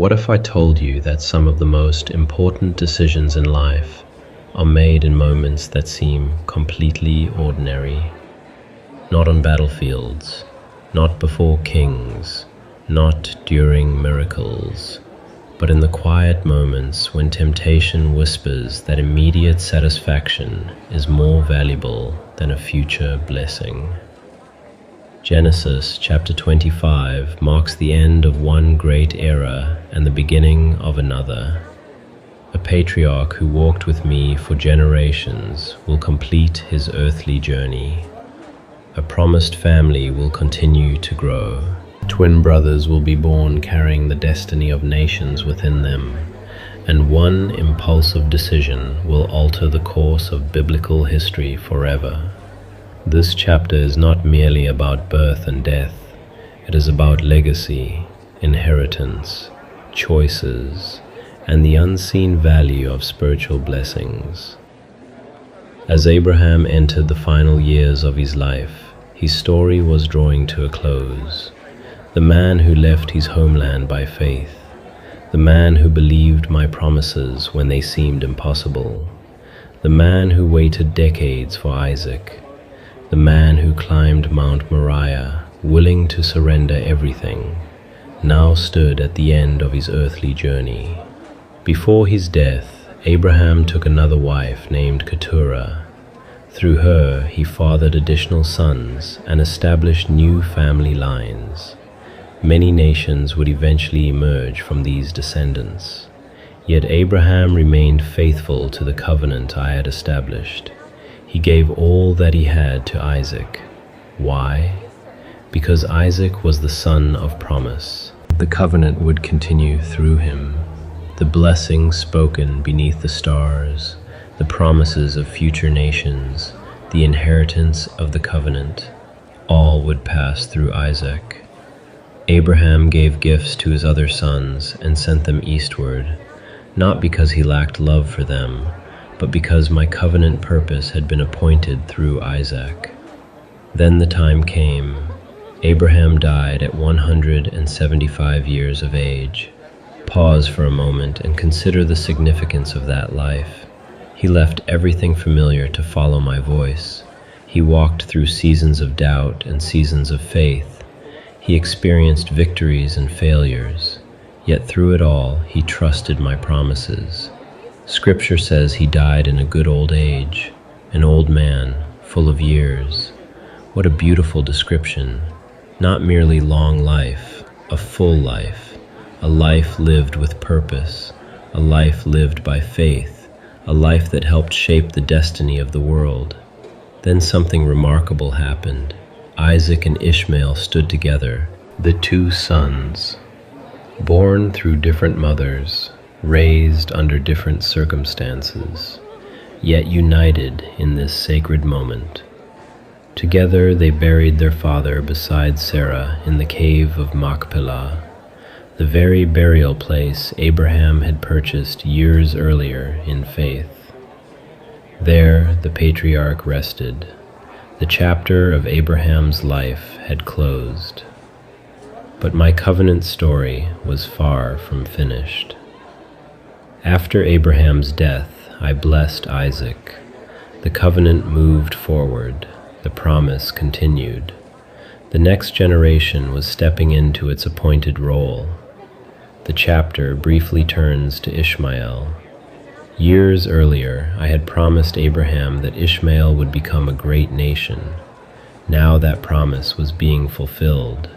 What if I told you that some of the most important decisions in life are made in moments that seem completely ordinary? Not on battlefields, not before kings, not during miracles, but in the quiet moments when temptation whispers that immediate satisfaction is more valuable than a future blessing. Genesis chapter 25 marks the end of one great era and the beginning of another. A patriarch who walked with me for generations will complete his earthly journey. A promised family will continue to grow. Twin brothers will be born carrying the destiny of nations within them, and one impulsive decision will alter the course of biblical history forever. This chapter is not merely about birth and death. It is about legacy, inheritance, choices, and the unseen value of spiritual blessings. As Abraham entered the final years of his life, his story was drawing to a close. The man who left his homeland by faith, the man who believed my promises when they seemed impossible, the man who waited decades for Isaac, the man who climbed Mount Moriah, willing to surrender everything, now stood at the end of his earthly journey. Before his death, Abraham took another wife named Keturah. Through her, he fathered additional sons and established new family lines. Many nations would eventually emerge from these descendants. Yet Abraham remained faithful to the covenant I had established. He gave all that he had to Isaac. Why? Because Isaac was the son of promise. The covenant would continue through him. The blessings spoken beneath the stars, the promises of future nations, the inheritance of the covenant, all would pass through Isaac. Abraham gave gifts to his other sons and sent them eastward, not because he lacked love for them, but because my covenant purpose had been appointed through Isaac. Then the time came. Abraham died at 175 years of age. Pause for a moment and consider the significance of that life. He left everything familiar to follow my voice. He walked through seasons of doubt and seasons of faith. He experienced victories and failures. Yet through it all, he trusted my promises. Scripture says he died in a good old age, an old man, full of years. What a beautiful description. Not merely long life, a full life, a life lived with purpose, a life lived by faith, a life that helped shape the destiny of the world. Then something remarkable happened. Isaac and Ishmael stood together, the two sons, born through different mothers, raised under different circumstances, yet united in this sacred moment. Together they buried their father beside Sarah in the cave of Machpelah, the very burial place Abraham had purchased years earlier in faith. There the patriarch rested. The chapter of Abraham's life had closed. But my covenant story was far from finished. After Abraham's death, I blessed Isaac. The covenant moved forward. The promise continued. The next generation was stepping into its appointed role. The chapter briefly turns to Ishmael. Years earlier, I had promised Abraham that Ishmael would become a great nation. Now that promise was being fulfilled.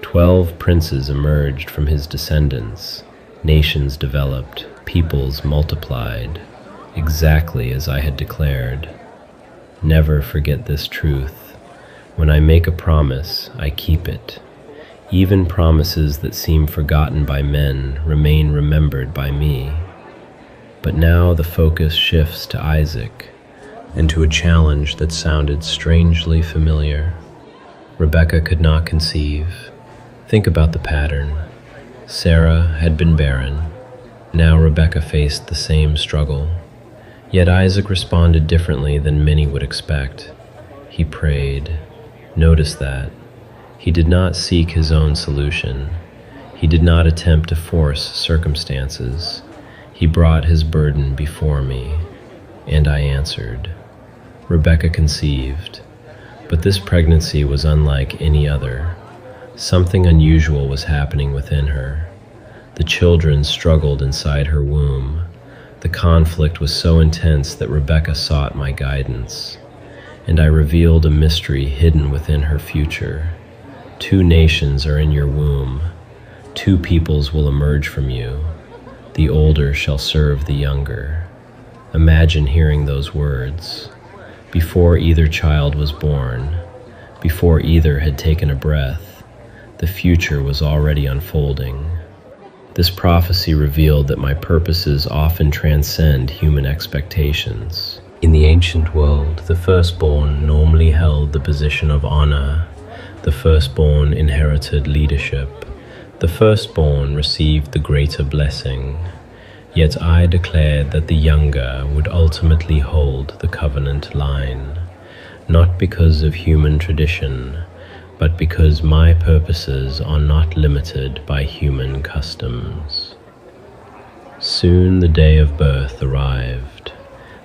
12 princes emerged from his descendants. Nations developed. Peoples multiplied, exactly as I had declared. Never forget this truth. When I make a promise, I keep it. Even promises that seem forgotten by men remain remembered by me. But now the focus shifts to Isaac, and to a challenge that sounded strangely familiar. Rebekah could not conceive. Think about the pattern. Sarah had been barren. Now Rebekah faced the same struggle. Yet Isaac responded differently than many would expect. He prayed. Notice that. He did not seek his own solution. He did not attempt to force circumstances. He brought his burden before me, and I answered. Rebecca conceived, but this pregnancy was unlike any other. Something unusual was happening within her. The children struggled inside her womb. The conflict was so intense that Rebecca sought my guidance, and I revealed a mystery hidden within her future. 2 nations are in your womb. 2 peoples will emerge from you. The older shall serve the younger. Imagine hearing those words. Before either child was born, before either had taken a breath, the future was already unfolding. This prophecy revealed that my purposes often transcend human expectations. In the ancient world, the firstborn normally held the position of honor. The firstborn inherited leadership. The firstborn received the greater blessing. Yet I declared that the younger would ultimately hold the covenant line, not because of human tradition, but because my purposes are not limited by human customs. Soon the day of birth arrived.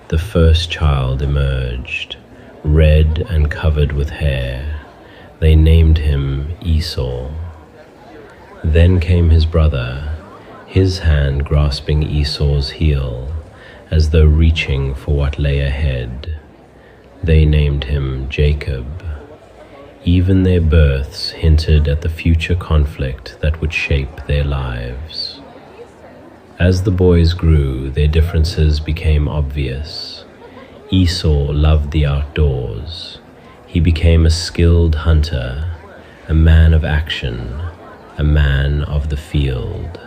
The first child emerged, red and covered with hair. They named him Esau. Then came his brother, his hand grasping Esau's heel, as though reaching for what lay ahead. They named him Jacob. Even their births hinted at the future conflict that would shape their lives. As the boys grew, their differences became obvious. Esau loved the outdoors. He became a skilled hunter, a man of action, a man of the field.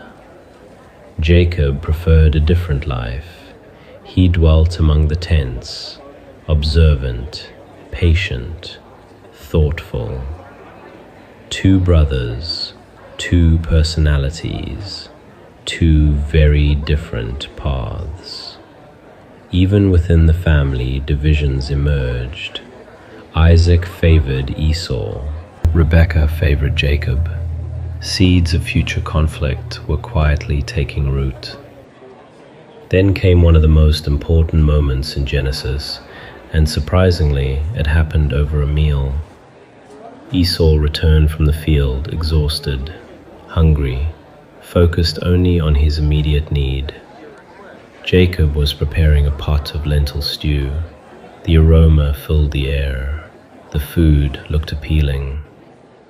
Jacob preferred a different life. He dwelt among the tents, observant, patient, thoughtful. 2 brothers, 2 personalities, 2 very different paths. Even within the family, divisions emerged. Isaac favored Esau. Rebekah favored Jacob. Seeds of future conflict were quietly taking root. Then came one of the most important moments in Genesis, and surprisingly, it happened over a meal. Esau returned from the field, exhausted, hungry, focused only on his immediate need. Jacob was preparing a pot of lentil stew. The aroma filled the air. The food looked appealing.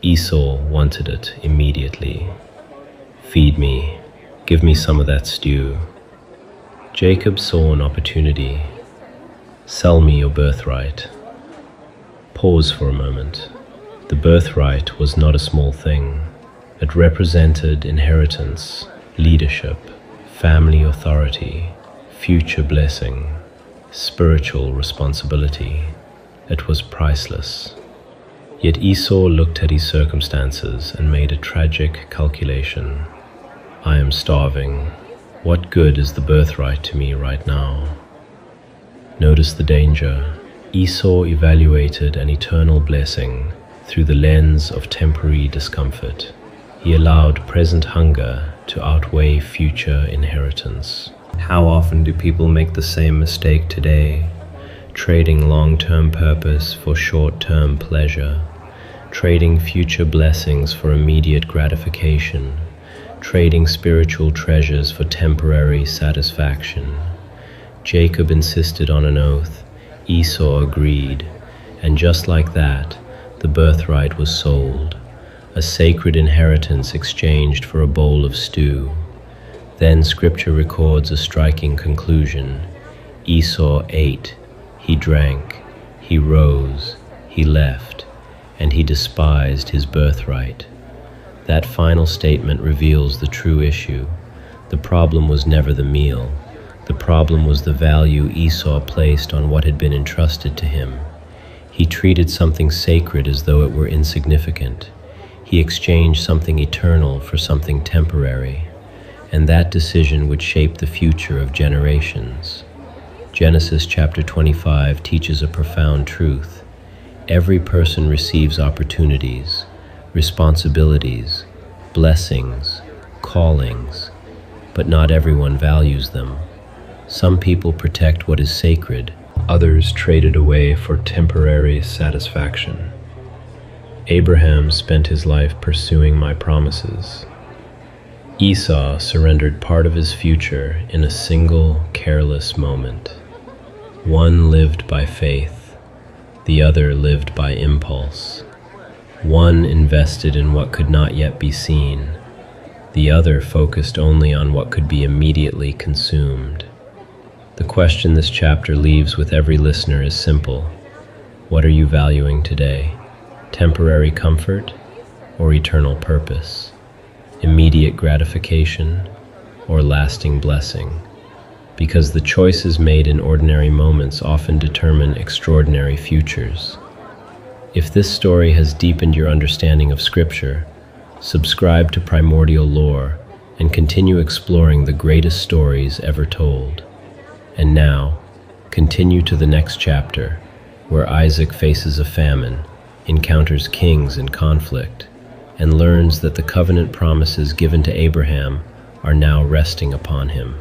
Esau wanted it immediately. Feed me. Give me some of that stew. Jacob saw an opportunity. Sell me your birthright. Pause for a moment. The birthright was not a small thing. It represented inheritance, leadership, family authority, future blessing, spiritual responsibility. It was priceless. Yet Esau looked at his circumstances and made a tragic calculation. I am starving. What good is the birthright to me right now? Notice the danger. Esau evaluated an eternal blessing through the lens of temporary discomfort. He allowed present hunger to outweigh future inheritance. How often do people make the same mistake today, trading long-term purpose for short-term pleasure, trading future blessings for immediate gratification, trading spiritual treasures for temporary satisfaction? Jacob insisted on an oath. Esau agreed, and just like that, the birthright was sold, a sacred inheritance exchanged for a bowl of stew. Then Scripture records a striking conclusion. Esau ate, he drank, he rose, he left, and he despised his birthright. That final statement reveals the true issue. The problem was never the meal. The problem was the value Esau placed on what had been entrusted to him. He treated something sacred as though it were insignificant. He exchanged something eternal for something temporary, and that decision would shape the future of generations. Genesis chapter 25 teaches a profound truth. Every person receives opportunities, responsibilities, blessings, callings, but not everyone values them. Some people protect what is sacred, others trade it away for temporary satisfaction. Abraham spent his life pursuing my promises. Esau surrendered part of his future in a single careless moment. One lived by faith, the other lived by impulse. One invested in what could not yet be seen, the other focused only on what could be immediately consumed. The question this chapter leaves with every listener is simple. What are you valuing today? Temporary comfort or eternal purpose? Immediate gratification or lasting blessing? Because the choices made in ordinary moments often determine extraordinary futures. If this story has deepened your understanding of Scripture, subscribe to Primordial Lore and continue exploring the greatest stories ever told. And now, continue to the next chapter, where Isaac faces a famine, encounters kings in conflict, and learns that the covenant promises given to Abraham are now resting upon him.